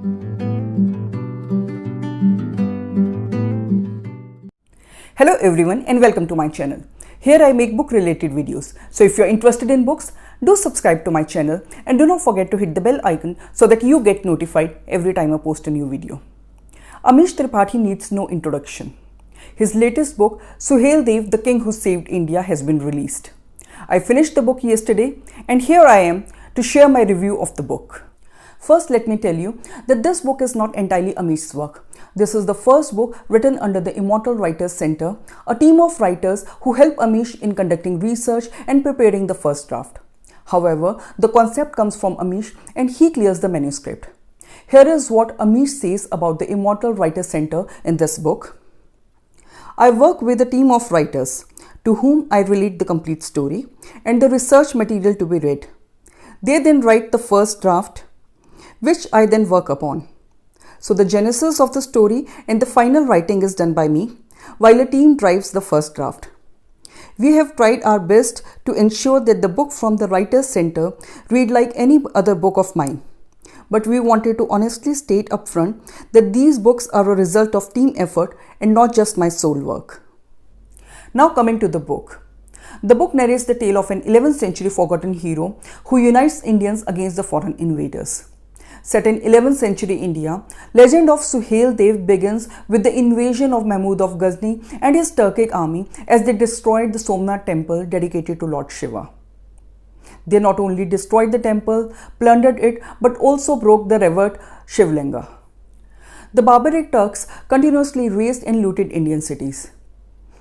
Hello everyone and welcome to my channel. Here I make book related videos. So if you're interested in books, do subscribe to my channel and do not forget to hit the bell icon so that you get notified every time I post a new video. Amish Tripathi needs no introduction. His latest book, Suheldev, the King Who Saved India, has been released. I finished the book yesterday and here I am to share my review of the book. First, let me tell you that this book is not entirely Amish's work. This is the first book written under the Immortal Writers Center, a team of writers who help Amish in conducting research and preparing the first draft. However, the concept comes from Amish and he clears the manuscript. Here is what Amish says about the Immortal Writers Center in this book. I work with a team of writers to whom I relate the complete story and the research material to be read. They then write the first draft, which I then work upon. So the genesis of the story and the final writing is done by me, while a team drives the first draft. We have tried our best to ensure that the book from the Writers' Center read like any other book of mine. But we wanted to honestly state upfront that these books are a result of team effort and not just my sole work. Now coming to the book. The book narrates the tale of an 11th century forgotten hero who unites Indians against the foreign invaders. Set in 11th century India, Legend of Suheldev begins with the invasion of Mahmud of Ghazni and his Turkic army as they destroyed the Somnath temple dedicated to Lord Shiva. They not only destroyed the temple, plundered it, but also broke the revered Shivlinga. The barbaric Turks continuously razed and looted Indian cities.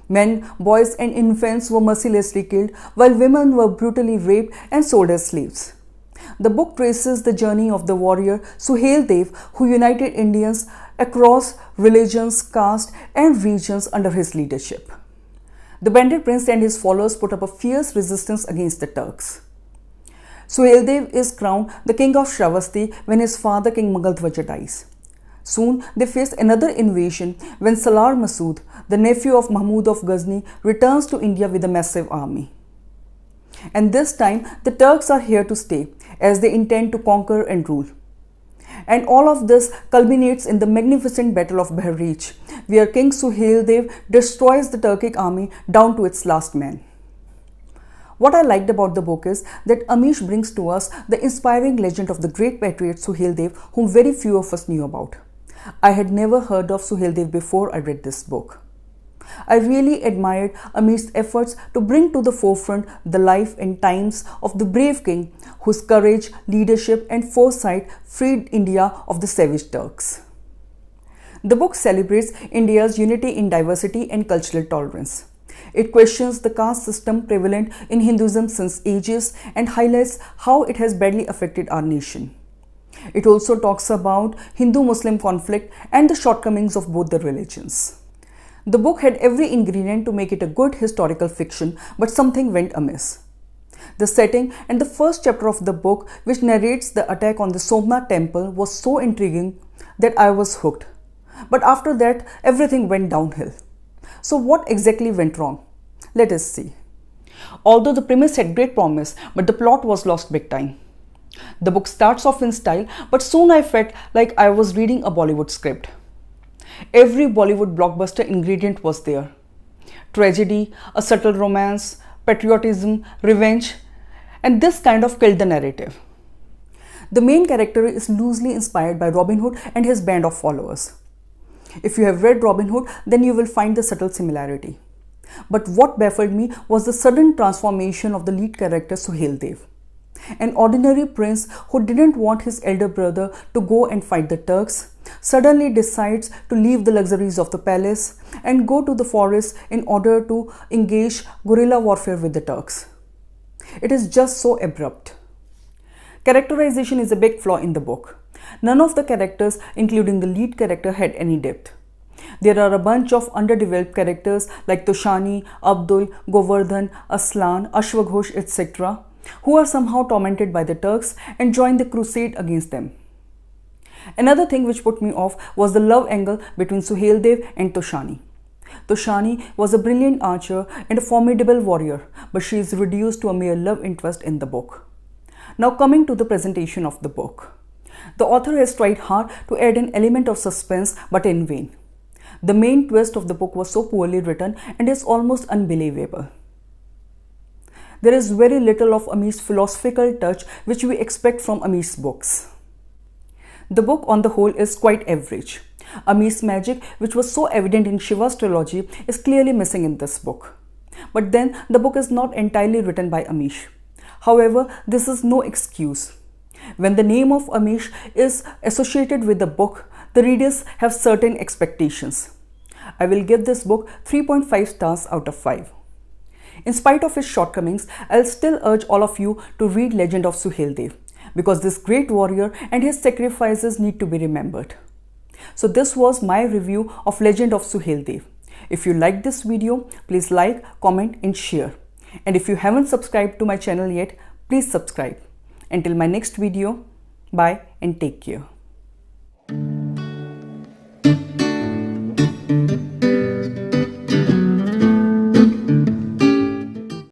Men, boys and infants were mercilessly killed, while women were brutally raped and sold as slaves. The book traces the journey of the warrior Suheldev, who united Indians across religions, caste and regions under his leadership. The bandit prince and his followers put up a fierce resistance against the Turks. Suheldev is crowned the king of Shravasti when his father King Mughaldhwaja dies. Soon they face another invasion when Salar Masood, the nephew of Mahmud of Ghazni, returns to India with a massive army. And this time the Turks are here to stay, as they intend to conquer and rule. And all of this culminates in the magnificent Battle of Bahreich, where King Suheldev destroys the Turkic army down to its last man. What I liked about the book is that Amish brings to us the inspiring legend of the great patriot Suheldev, whom very few of us knew about. I had never heard of Suheldev before I read this book. I really admired Amish's efforts to bring to the forefront the life and times of the brave king whose courage, leadership and foresight freed India of the savage Turks. The book celebrates India's unity in diversity and cultural tolerance. It questions the caste system prevalent in Hinduism since ages and highlights how it has badly affected our nation. It also talks about Hindu-Muslim conflict and the shortcomings of both the religions. The book had every ingredient to make it a good historical fiction, but something went amiss. The setting and the first chapter of the book, which narrates the attack on the Somnath temple, was so intriguing that I was hooked. But after that, everything went downhill. So what exactly went wrong? Let us see. Although the premise had great promise, but the plot was lost big time. The book starts off in style, but soon I felt like I was reading a Bollywood script. Every Bollywood blockbuster ingredient was there. Tragedy, a subtle romance, patriotism, revenge, and this kind of killed the narrative. The main character is loosely inspired by Robin Hood and his band of followers. If you have read Robin Hood, then you will find the subtle similarity. But what baffled me was the sudden transformation of the lead character Suheldev. An ordinary prince who didn't want his elder brother to go and fight the Turks suddenly decides to leave the luxuries of the palace and go to the forest in order to engage guerrilla warfare with the Turks. It is just so abrupt. Characterization is a big flaw in the book. None of the characters, including the lead character, had any depth. There are a bunch of underdeveloped characters like Toshani, Abdul, Govardhan, Aslan, Ashwaghosh, etc., who are somehow tormented by the Turks and join the crusade against them. Another thing which put me off was the love angle between Suheldev and Toshani. Toshani was a brilliant archer and a formidable warrior, but she is reduced to a mere love interest in the book. Now coming to the presentation of the book. The author has tried hard to add an element of suspense, but in vain. The main twist of the book was so poorly written and is almost unbelievable. There is very little of Amish's philosophical touch which we expect from Amish's books. The book on the whole is quite average. Amish's magic, which was so evident in Shiva's trilogy, is clearly missing in this book. But then the book is not entirely written by Amish. However, this is no excuse. When the name of Amish is associated with the book, the readers have certain expectations. I will give this book 3.5 stars out of 5. In spite of its shortcomings, I'll still urge all of you to read Legend of Suheldev, because this great warrior and his sacrifices need to be remembered. So this was my review of Legend of Suheldev. If you liked this video, please like, comment and share. And if you haven't subscribed to my channel yet, please subscribe. Until my next video, bye and take care.